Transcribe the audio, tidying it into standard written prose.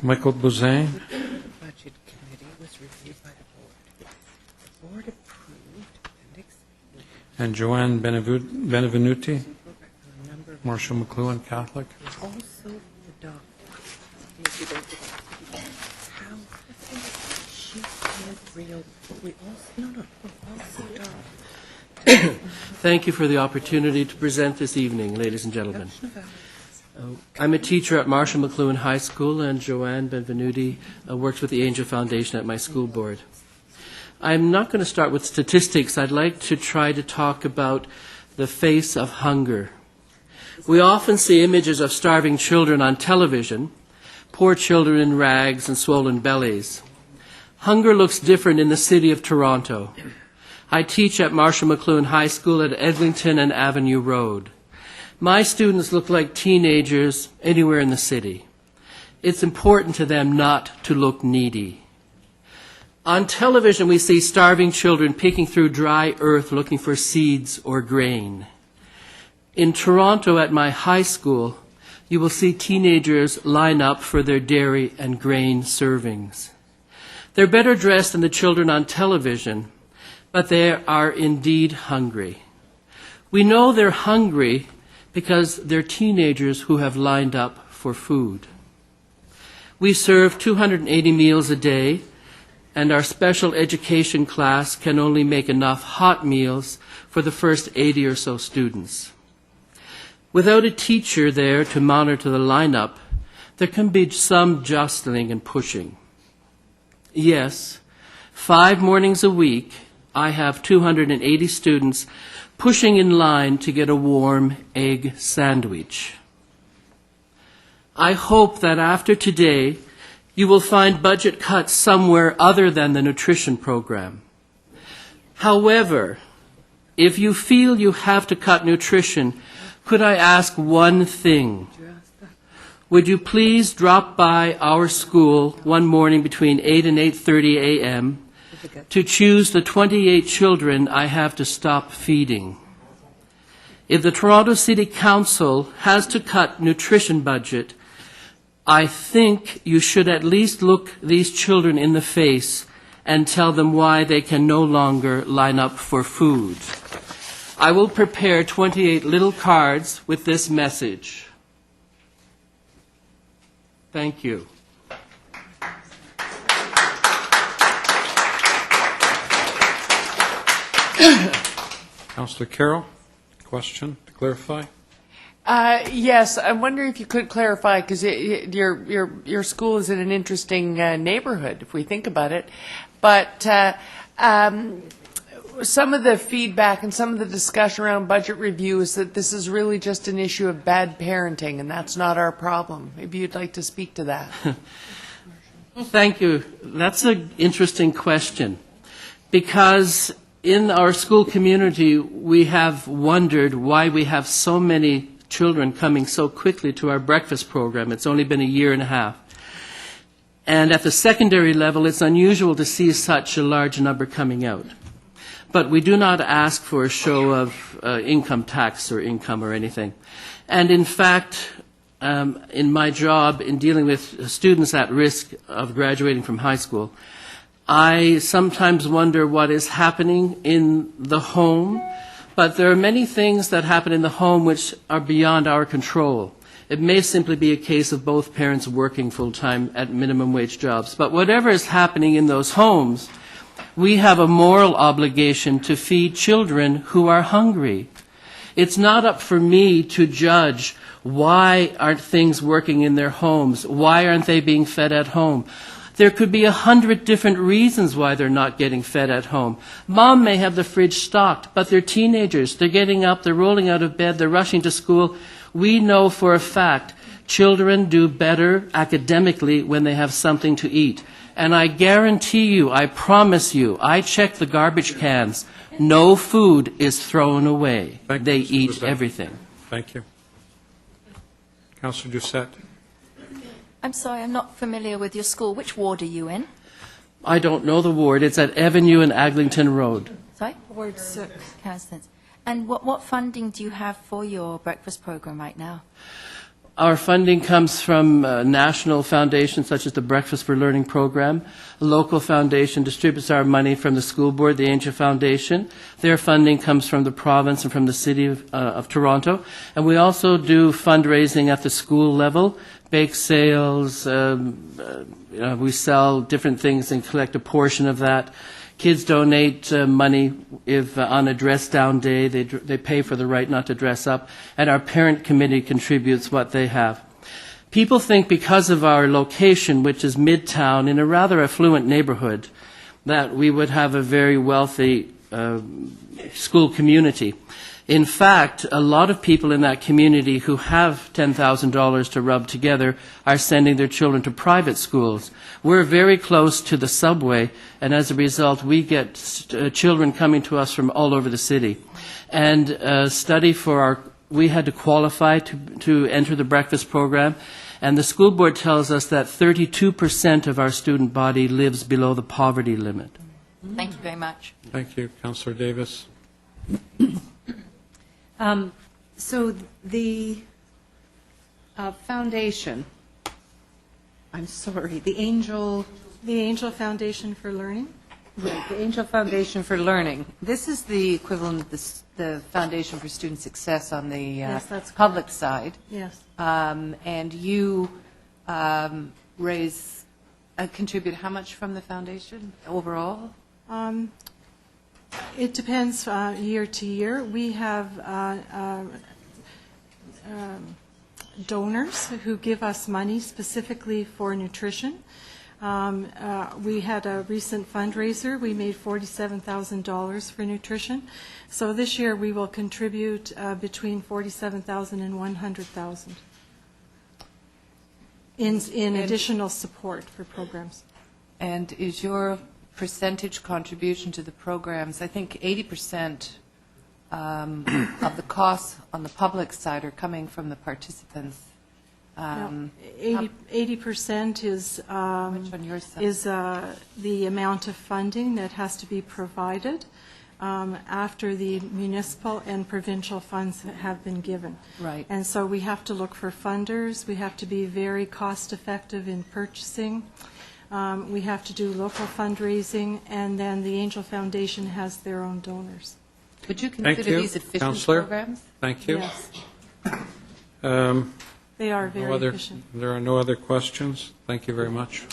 Michael Bouzane. The Budget Committee was reviewed by the board. The board approved appendix And Joanne Benevenuti, a number of Marshall McLuhan Catholic. also adopted. How she can't reopen. We also adopted. Thank you for the opportunity to present this evening, ladies and gentlemen. I'm a teacher at Marshall McLuhan High School, and Joanne Benvenuti works with the Angel Foundation at my school board. I'm not going to start with statistics. I'd like to try to talk about the face of hunger. We often see images of starving children on television, poor children in rags and swollen bellies. Hunger looks different in the city of Toronto. I teach at Marshall McLuhan High School at Eglinton and Avenue Road. My students look like teenagers anywhere in the city. It's important to them not to look needy. On television, we see starving children picking through dry earth looking for seeds or grain. In Toronto at my high school, you will see teenagers line up for their dairy and grain servings. They're better dressed than the children on television, but they are indeed hungry. We know they're hungry because they're teenagers who have lined up for food. We serve 280 meals a day, and our special education class can only make enough hot meals for the first 80 or so students. Without a teacher there to monitor the lineup, there can be some jostling and pushing. Yes, 5 mornings a week, I have 280 students pushing in line to get a warm egg sandwich. I hope that after today, you will find budget cuts somewhere other than the nutrition program. However, if you feel you have to cut nutrition, could I ask one thing? Would you please drop by our school one morning between 8 and 8:30 a.m. to choose the 28 children I have to stop feeding? If the Toronto City Council has to cut nutrition budget, I think you should at least look these children in the face and tell them why they can no longer line up for food. I will prepare 28 little cards with this message. Thank you. Councillor Carroll, question to clarify? Yes, I'm wondering if you could clarify, because your school is in an interesting neighborhood, if we think about it. But some of the feedback and some of the discussion around budget review is that this is really just an issue of bad parenting, and that's not our problem. Maybe you'd like to speak to that. Thank you. That's an interesting question, because in our school community, we have wondered why we have so many children coming so quickly to our breakfast program. It's only been a year and a half. And at the secondary level, it's unusual to see such a large number coming out. But we do not ask for a show of income tax or income or anything. And in fact, in my job in dealing with students at risk of graduating from high school, I sometimes wonder what is happening in the home, but there are many things that happen in the home which are beyond our control. It may simply be a case of both parents working full-time at minimum wage jobs. But whatever is happening in those homes, we have a moral obligation to feed children who are hungry. It's not up for me to judge why aren't things working in their homes, why aren't they being fed at home. There could be 100 different reasons why they're not getting fed at home. Mom may have the fridge stocked, but they're teenagers. They're getting up, they're rolling out of bed, they're rushing to school. We know for a fact children do better academically when they have something to eat. And I guarantee you, I promise you, I check the garbage cans. No food is thrown away. They eat everything. Thank you. Councillor Doucette. I'm sorry, I'm not familiar with your school. Which ward are you in? I don't know the ward. It's at Avenue and Eglinton Road. Sorry? Ward 6. And what funding do you have for your breakfast program right now? Our funding comes from national foundations such as the Breakfast for Learning program. A local foundation distributes our money from the school board, the Angel Foundation. Their funding comes from the province and from the city of Toronto. And we also do fundraising at the school level, bake sales. We sell different things and collect a portion of that. Kids donate money if on a dress down day they pay for the right not to dress up, and our parent committee contributes what they have. People think because of our location, which is midtown in a rather affluent neighborhood, that we would have a very wealthy school community. In fact, a lot of people in that community who have $10,000 to rub together are sending their children to private schools. We're very close to the subway, and as a result, we get children coming to us from all over the city. And a study we had to qualify to enter the breakfast program, and the school board tells us that 32% of our student body lives below the poverty limit. Thank you very much. Thank you. Councillor Davis. So the foundation, I'm sorry, the Angel Foundation for Learning? Right, the Angel Foundation for Learning. This is the equivalent of the Foundation for Student Success on the Yes, that's public side. Yes. And you contribute how much from the foundation overall? It depends year to year. We have donors who give us money specifically for nutrition. We had a recent fundraiser. We made $47,000 for nutrition. So this year we will contribute between $47,000 and $100,000 in additional support for programs. And is your percentage contribution to the programs, I think 80% of the costs on the public side are coming from the participants. 80% is Much on your side? the amount of funding that has to be provided after the municipal and provincial funds have been given. Right. And so we have to look for funders. We have to be very cost-effective in purchasing. We have to do local fundraising, and then the Angel Foundation has their own donors. Would you Thank consider you. these efficient Councillor? programs? Thank you. Yes, Um, they are no very other- efficient. There are no other questions. Thank you very much.